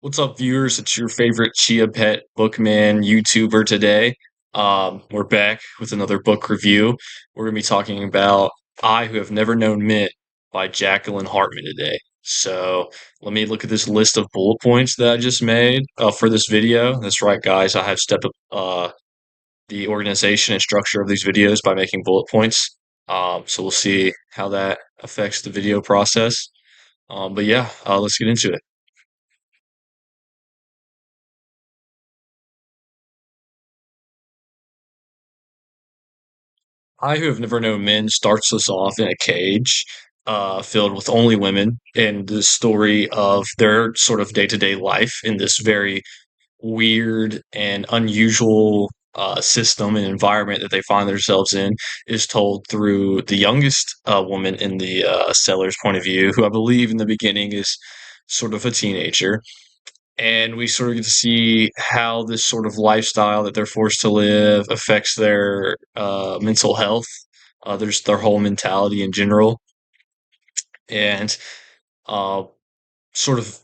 What's up, viewers? It's your favorite Chia Pet Bookman YouTuber today. We're back with another book review. We're going to be talking about I Who Have Never Known Men by Jacqueline Harpman today. So let me look at this list of bullet points that I just made for this video. That's right, guys. I have stepped up the organization and structure of these videos by making bullet points. So we'll see how that affects the video process. But yeah, let's get into it. I Who Have Never Known Men starts us off in a cage filled with only women and the story of their sort of day-to-day life in this very weird and unusual system and environment that they find themselves in is told through the youngest woman in the seller's point of view, who I believe in the beginning is sort of a teenager, and we sort of get to see how this sort of lifestyle that they're forced to live affects their mental health, there's their whole mentality in general, and uh, sort of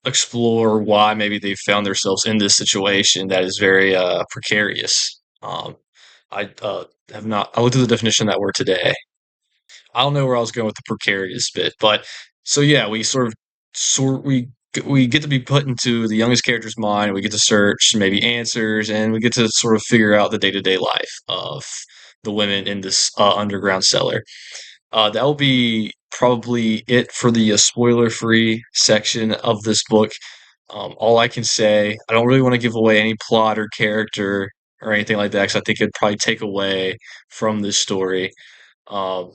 explore why maybe they found themselves in this situation that is very precarious. I have not. I looked at the definition of that word today. I don't know where I was going with the precarious bit, but so yeah, we we get to be put into the youngest character's mind. We get to search maybe answers, and we get to sort of figure out the day to day life of the women in this underground cellar. That will be probably it for the spoiler free section of this book. All I can say, I don't really want to give away any plot or character or anything like that because I think it'd probably take away from this story. Um,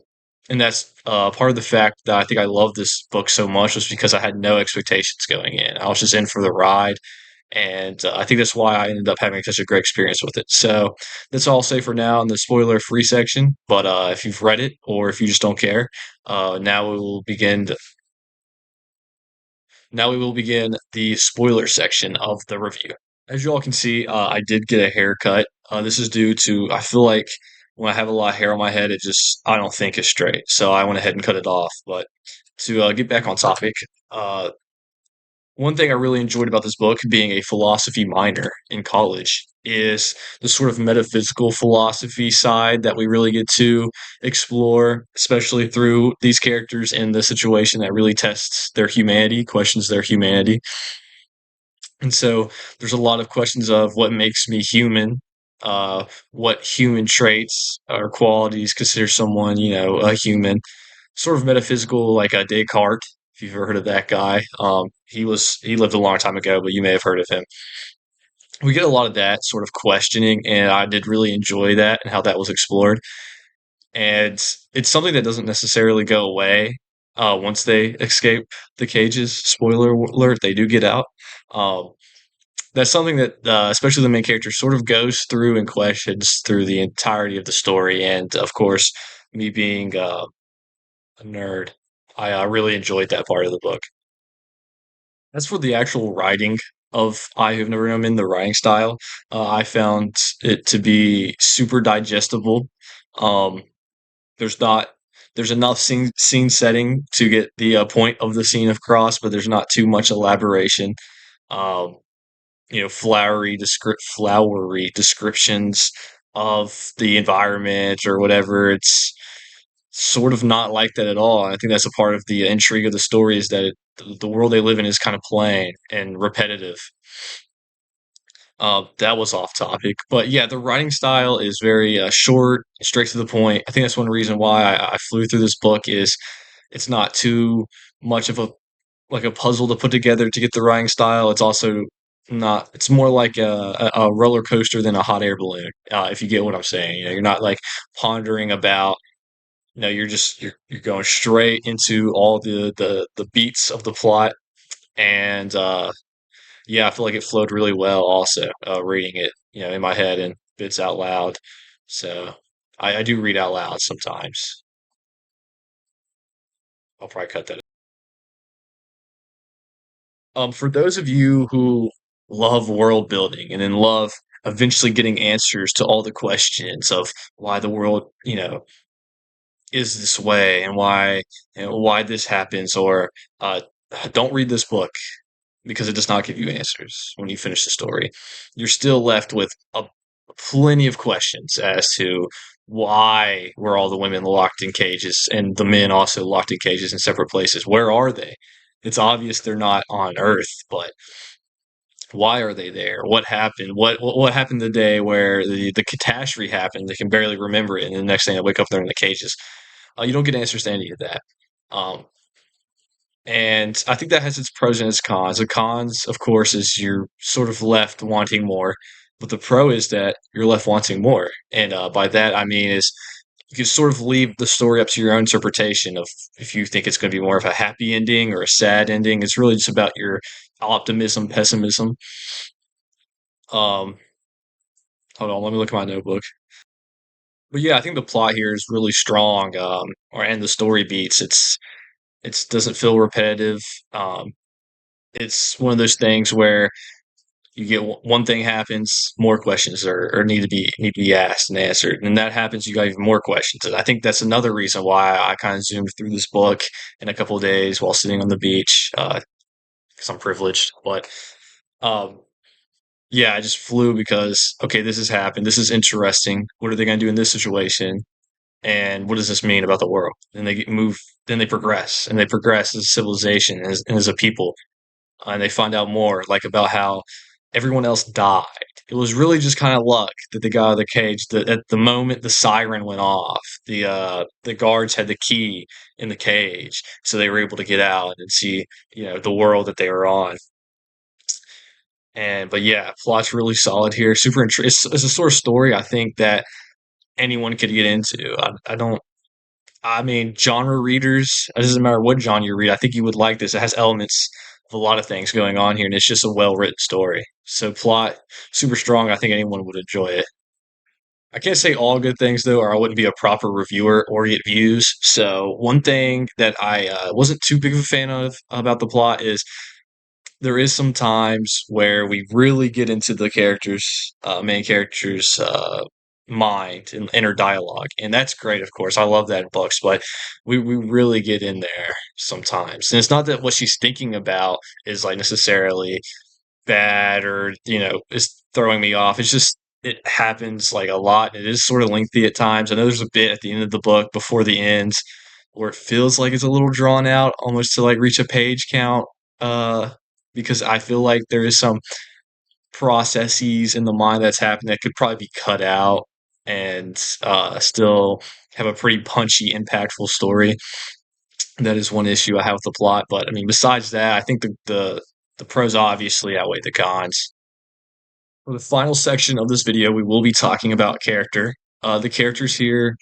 and that's part of the fact that I think I love this book so much was because I had no expectations going in. I was just in for the ride, and I think that's why I ended up having such a great experience with it. So that's all I'll say for now in the spoiler-free section. But if you've read it or if you just don't care, now we will begin. Now we will begin the spoiler section of the review. As you all can see, I did get a haircut. This is due to I feel like when I have a lot of hair on my head, it just I don't think it's straight. So I went ahead and cut it off. But to get back on topic, uh, one thing I really enjoyed about this book, being a philosophy minor in college, is the sort of metaphysical philosophy side that we really get to explore, especially through these characters in the situation that really tests their humanity, questions their humanity. And so there's a lot of questions of what makes me human, what human traits or qualities consider someone, a human, sort of metaphysical, like a Descartes, if you've ever heard of that guy. He lived a long time ago, but you may have heard of him. We get a lot of that sort of questioning, and I did really enjoy that and how that was explored. And it's something that doesn't necessarily go away once they escape the cages. Spoiler alert, they do get out. Um, that's something that, especially the main character, sort of goes through and questions through the entirety of the story. And of course, me being a nerd, I really enjoyed that part of the book. As for the actual writing of I Have Never Known Men, the writing style, I found it to be super digestible. Um, there's not there's enough scene setting to get the point of the scene across, but there's not too much elaboration. Um, flowery descriptions of the environment or whatever. It's sort of not like that at all. And I think that's a part of the intrigue of the story is that the world they live in is kind of plain and repetitive. That was off topic, but yeah, the writing style is very short, straight to the point. I think that's one reason why I flew through this book is it's not too much of a like a puzzle to put together to get the writing style. It's also not. It's more like a roller coaster than a hot air balloon. If you get what I'm saying, you're not like pondering about. You're going straight into all the beats of the plot, and yeah, I feel like it flowed really well. Also, reading it, in my head and bits out loud. So I do read out loud sometimes. I'll probably cut that. For those of you who love world building and then love eventually getting answers to all the questions of why the world, is this way and why this happens, or don't read this book. because it does not give you answers when you finish the story. You're still left with plenty of questions as to why were all the women locked in cages and the men also locked in cages in separate places. Where are they? It's obvious they're not on Earth, but why are they there? What happened? What happened the day where the catastrophe happened? They can barely remember it, and the next thing they wake up, they're in the cages. You don't get answers to any of that. Um, and I think that has its pros and its cons. The cons, of course, is you're sort of left wanting more, but the pro is that you're left wanting more. And by that, I mean is you can sort of leave the story up to your own interpretation of if you think it's going to be more of a happy ending or a sad ending. It's really just about your optimism, pessimism. Um, Hold on, let me look at my notebook. But yeah, I think the plot here is really strong, or and the story beats. It doesn't feel repetitive. Um, it's one of those things where you get one thing happens, more questions or need to be asked and answered, and that happens, you got even more questions. And I think that's another reason why I kind of zoomed through this book in a couple of days while sitting on the beach, because I'm privileged. But um, yeah, I just flew because okay, this has happened. This is interesting. What are they going to do in this situation? And what does this mean about the world? And they move, then they progress, and they progress as a civilization and as a people, and they find out more, like about how everyone else died. It was really just kind of luck that they got out of the cage. That at the moment the siren went off, the guards had the key in the cage, so they were able to get out and see, the world that they were on. And but yeah, plot's really solid here. Super. It's a sort of story I think that anyone could get into. I don't. I mean, genre readers, it doesn't matter what genre you read, I think you would like this. It has elements of a lot of things going on here, and it's just a well written story. So, plot super strong. I think anyone would enjoy it. I can't say all good things, though, or I wouldn't be a proper reviewer or get views. So, one thing that I wasn't too big of a fan of about the plot is there is some times where we really get into the main characters' mind and inner dialogue, and that's great. Of course, I love that in books, but we really get in there sometimes, and it's not that what she's thinking about is like necessarily bad or is throwing me off. It's just it happens like a lot. It is sort of lengthy at times. I know there's a bit at the end of the book before the ends where it feels like it's a little drawn out, almost to like reach a page count. Uh, because I feel like there is some processes in the mind that's happened that could probably be cut out and still have a pretty punchy, impactful story. That is one issue I have with the plot. But I mean, besides that, I think the pros obviously outweigh the cons. For the final section of this video, we will be talking about character. The characters here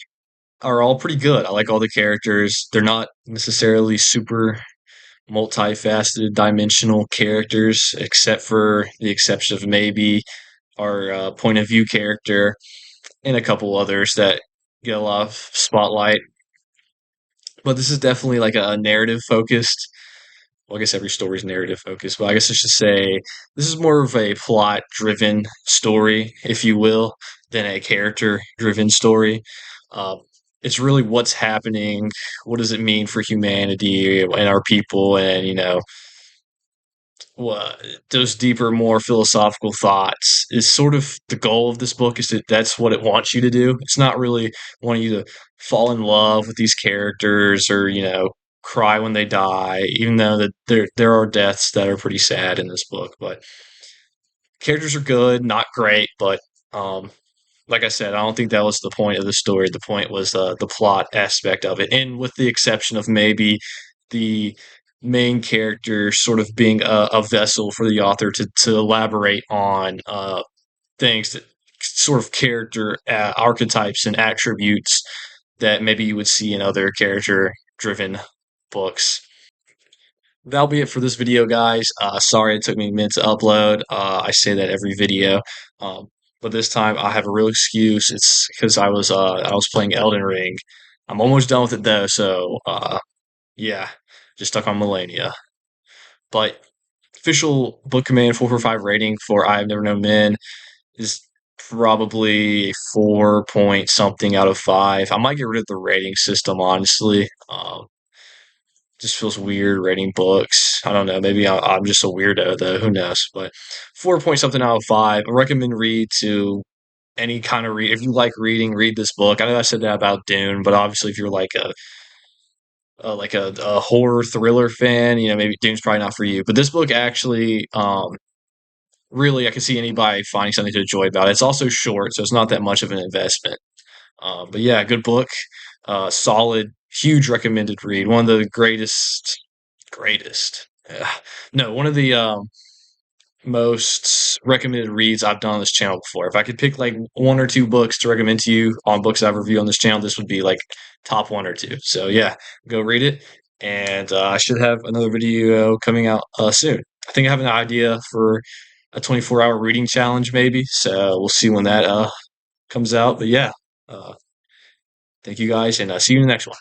are all pretty good. I like all the characters. They're not necessarily super multifaceted, dimensional characters, except for the exception of maybe our point of view character and a couple others that get a lot of spotlight. But this is definitely like a narrative focused. Well, I guess every story is narrative focused, but I guess I should say this is more of a plot driven story, if you will, than a character driven story. Um, it's really what's happening, what does it mean for humanity and our people, and those deeper, more philosophical thoughts is sort of the goal of this book. Is that that's what it wants you to do. It's not really wanting you to fall in love with these characters or cry when they die, even though that there are deaths that are pretty sad in this book. But characters are good, not great, but um, like I said, I don't think that was the point of the story. The point was the plot aspect of it, and with the exception of maybe the main character sort of being a vessel for the author to elaborate on things that sort of character archetypes and attributes that maybe you would see in other character driven books. That'll be it for this video, guys. Sorry it took me a minute to upload. I say that every video. Um, but this time I have a real excuse. It's because I was playing Elden Ring. I'm almost done with it though, so yeah, just stuck on Millennia. But official book command 445 rating for I've Never Known Men is probably 4 point something out of 5. I might get rid of the rating system, honestly. Just feels weird reading books. I don't know. Maybe I'm just a weirdo though. Who knows? But 4 point something out of five. I recommend read to any kind of read. If you like reading, read this book. I know I said that about Dune, but obviously if you're like a horror thriller fan, maybe Dune's probably not for you. But this book actually, really, I can see anybody finding something to enjoy about it. It's also short, so it's not that much of an investment. But yeah, good book. Solid, huge recommended read. One of the greatest. No, one of the most recommended reads I've done on this channel before. If I could pick like one or two books to recommend to you on books I've reviewed on this channel, this would be like top one or two. So yeah, go read it. And I should have another video coming out soon. I think I have an idea for a 24-hour reading challenge, maybe. So we'll see when that comes out. But yeah, uh, thank you guys, and see you in the next one.